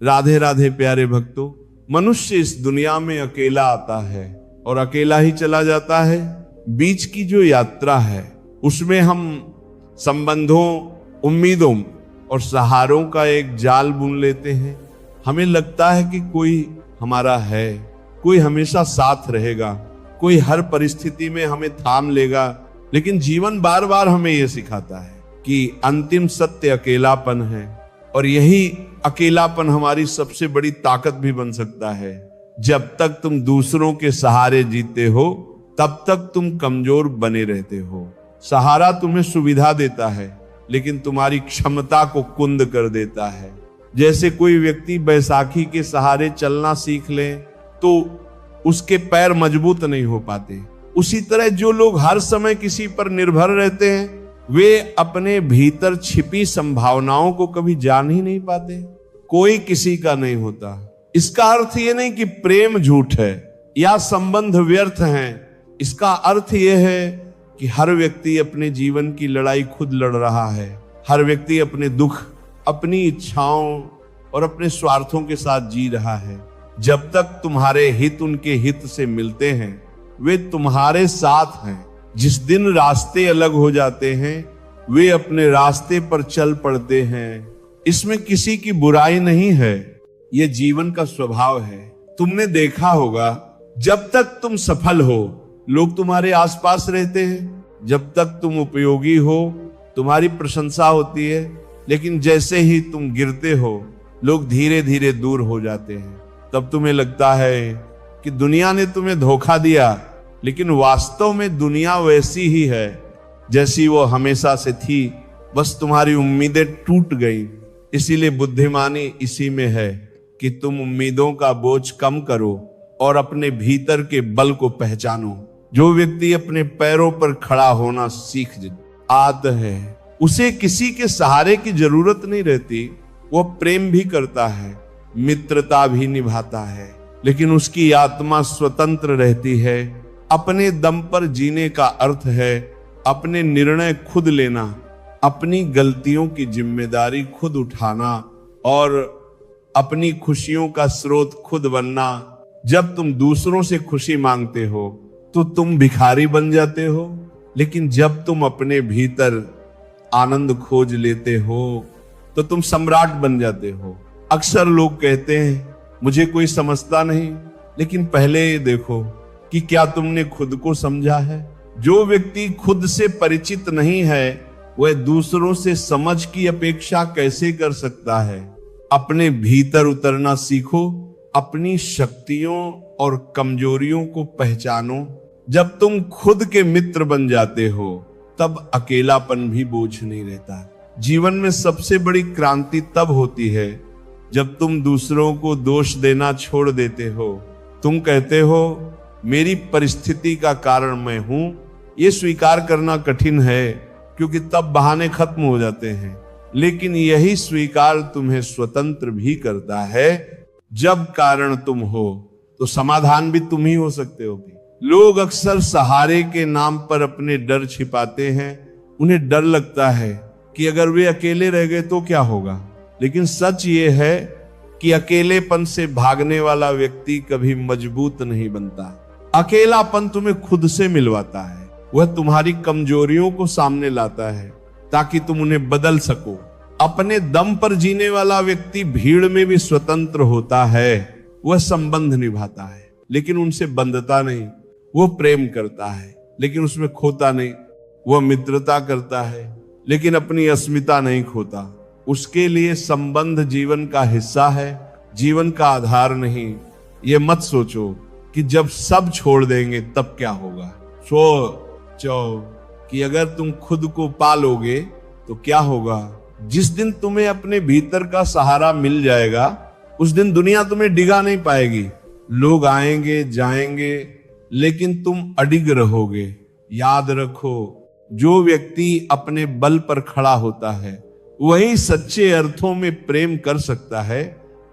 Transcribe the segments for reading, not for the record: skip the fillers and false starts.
राधे राधे प्यारे भक्तों, मनुष्य इस दुनिया में अकेला आता है और अकेला ही चला जाता है। बीच की जो यात्रा है उसमें हम संबंधों, उम्मीदों और सहारों का एक जाल बुन लेते हैं। हमें लगता है कि कोई हमारा है, कोई हमेशा साथ रहेगा, कोई हर परिस्थिति में हमें थाम लेगा। लेकिन जीवन बार बार हमें यह सिखाता है कि अंतिम सत्य अकेलापन है, और यही अकेलापन हमारी सबसे बड़ी ताकत भी बन सकता है। जब तक तुम दूसरों के सहारे जीते हो तब तक तुम कमजोर बने रहते हो। सहारा तुम्हें सुविधा देता है लेकिन तुम्हारी क्षमता को कुंद कर देता है। जैसे कोई व्यक्ति बैसाखी के सहारे चलना सीख ले तो उसके पैर मजबूत नहीं हो पाते, उसी तरह जो लोग हर समय किसी पर निर्भर रहते हैं वे अपने भीतर छिपी संभावनाओं को कभी जान ही नहीं पाते। कोई किसी का नहीं होता। इसका अर्थ ये नहीं कि प्रेम झूठ है या संबंध व्यर्थ हैं। इसका अर्थ यह है कि हर व्यक्ति अपने जीवन की लड़ाई खुद लड़ रहा है। हर व्यक्ति अपने दुख, अपनी इच्छाओं और अपने स्वार्थों के साथ जी रहा है। जब तक तुम्हारे हित उनके हित से मिलते हैं वे तुम्हारे साथ हैं। जिस दिन रास्ते अलग हो जाते हैं वे अपने रास्ते पर चल पड़ते हैं। इसमें किसी की बुराई नहीं है, यह जीवन का स्वभाव है। तुमने देखा होगा जब तक तुम सफल हो लोग तुम्हारे आसपास रहते हैं, जब तक तुम उपयोगी हो तुम्हारी प्रशंसा होती है, लेकिन जैसे ही तुम गिरते हो लोग धीरे धीरे दूर हो जाते हैं। तब तुम्हें लगता है कि दुनिया ने तुम्हें धोखा दिया, लेकिन वास्तव में दुनिया वैसी ही है जैसी वो हमेशा से थी, बस तुम्हारी उम्मीदें टूट गई। इसीलिए बुद्धिमानी इसी में है कि तुम उम्मीदों का बोझ कम करो और अपने भीतर के बल को पहचानो। जो व्यक्ति अपने पैरों पर खड़ा होना सीख आता है उसे किसी के सहारे की जरूरत नहीं रहती। वो प्रेम भी करता है, मित्रता भी निभाता है, लेकिन उसकी आत्मा स्वतंत्र रहती है। अपने दम पर जीने का अर्थ है अपने निर्णय खुद लेना, अपनी गलतियों की जिम्मेदारी खुद उठाना और अपनी खुशियों का स्रोत खुद बनना। जब तुम दूसरों से खुशी मांगते हो तो तुम भिखारी बन जाते हो, लेकिन जब तुम अपने भीतर आनंद खोज लेते हो तो तुम सम्राट बन जाते हो। अक्सर लोग कहते हैं मुझे कोई समझता नहीं, लेकिन पहले ये देखो कि क्या तुमने खुद को समझा है। जो व्यक्ति खुद से परिचित नहीं है वह दूसरों से समझ की अपेक्षा कैसे कर सकता है। अपने भीतर उतरना सीखो, अपनी शक्तियों और कमजोरियों को पहचानो। जब तुम खुद के मित्र बन जाते हो तब अकेलापन भी बोझ नहीं रहता। जीवन में सबसे बड़ी क्रांति तब होती है जब तुम दूसरों को दोष देना छोड़ देते हो। तुम कहते हो मेरी परिस्थिति का कारण मैं हूं। यह स्वीकार करना कठिन है क्योंकि तब बहाने खत्म हो जाते हैं, लेकिन यही स्वीकार तुम्हें स्वतंत्र भी करता है। जब कारण तुम हो तो समाधान भी तुम ही हो सकते हो। लोग अक्सर सहारे के नाम पर अपने डर छिपाते हैं। उन्हें डर लगता है कि अगर वे अकेले रह गए तो क्या होगा, लेकिन सच ये है कि अकेलेपन से भागने वाला व्यक्ति कभी मजबूत नहीं बनता। अकेलापन तुम्हें खुद से मिलवाता है, वह तुम्हारी कमजोरियों को सामने लाता है ताकि तुम उन्हें बदल सको। अपने दम पर जीने वाला व्यक्ति भीड़ में भी स्वतंत्र होता है। वह संबंध निभाता है लेकिन उनसे बंधता नहीं। वह प्रेम करता है लेकिन उसमें खोता नहीं। वह मित्रता करता है लेकिन अपनी अस्मिता नहीं खोता। उसके लिए संबंध जीवन का हिस्सा है, जीवन का आधार नहीं। ये मत सोचो कि जब सब छोड़ देंगे तब क्या होगा। सोचो कि अगर तुम खुद को पालोगे तो क्या होगा। जिस दिन तुम्हें अपने भीतर का सहारा मिल जाएगा उस दिन दुनिया तुम्हें डिगा नहीं पाएगी। लोग आएंगे जाएंगे लेकिन तुम अडिग रहोगे। याद रखो, जो व्यक्ति अपने बल पर खड़ा होता है वही सच्चे अर्थों में प्रेम कर सकता है,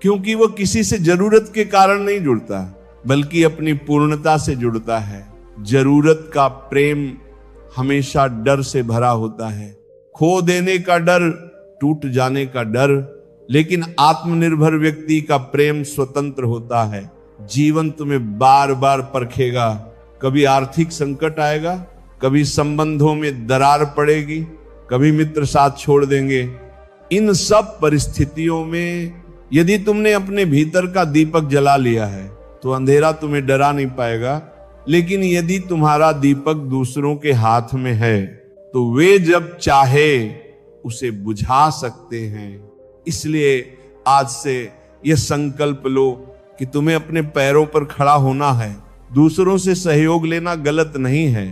क्योंकि वो किसी से जरूरत के कारण नहीं जुड़ता बल्कि अपनी पूर्णता से जुड़ता है। जरूरत का प्रेम हमेशा डर से भरा होता है, खो देने का डर, टूट जाने का डर, लेकिन आत्मनिर्भर व्यक्ति का प्रेम स्वतंत्र होता है। जीवन तुम्हें बार बार परखेगा, कभी आर्थिक संकट आएगा, कभी संबंधों में दरार पड़ेगी, कभी मित्र साथ छोड़ देंगे। इन सब परिस्थितियों में यदि तुमने अपने भीतर का दीपक जला लिया है तो अंधेरा तुम्हें डरा नहीं पाएगा। लेकिन यदि तुम्हारा दीपक दूसरों के हाथ में है तो वे जब चाहे उसे बुझा सकते हैं। इसलिए आज से यह संकल्प लो कि तुम्हें अपने पैरों पर खड़ा होना है। दूसरों से सहयोग लेना गलत नहीं है,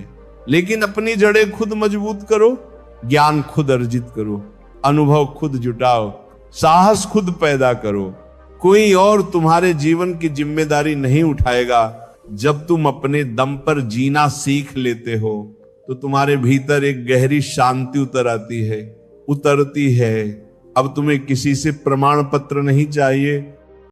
लेकिन अपनी जड़ें खुद मजबूत करो, ज्ञान खुद अर्जित करो, अनुभव खुद जुटाओ, साहस खुद पैदा करो। कोई और तुम्हारे जीवन की जिम्मेदारी नहीं उठाएगा। जब तुम अपने दम पर जीना सीख लेते हो तो तुम्हारे भीतर एक गहरी शांति उतरती है। अब तुम्हें किसी से प्रमाण पत्र नहीं चाहिए,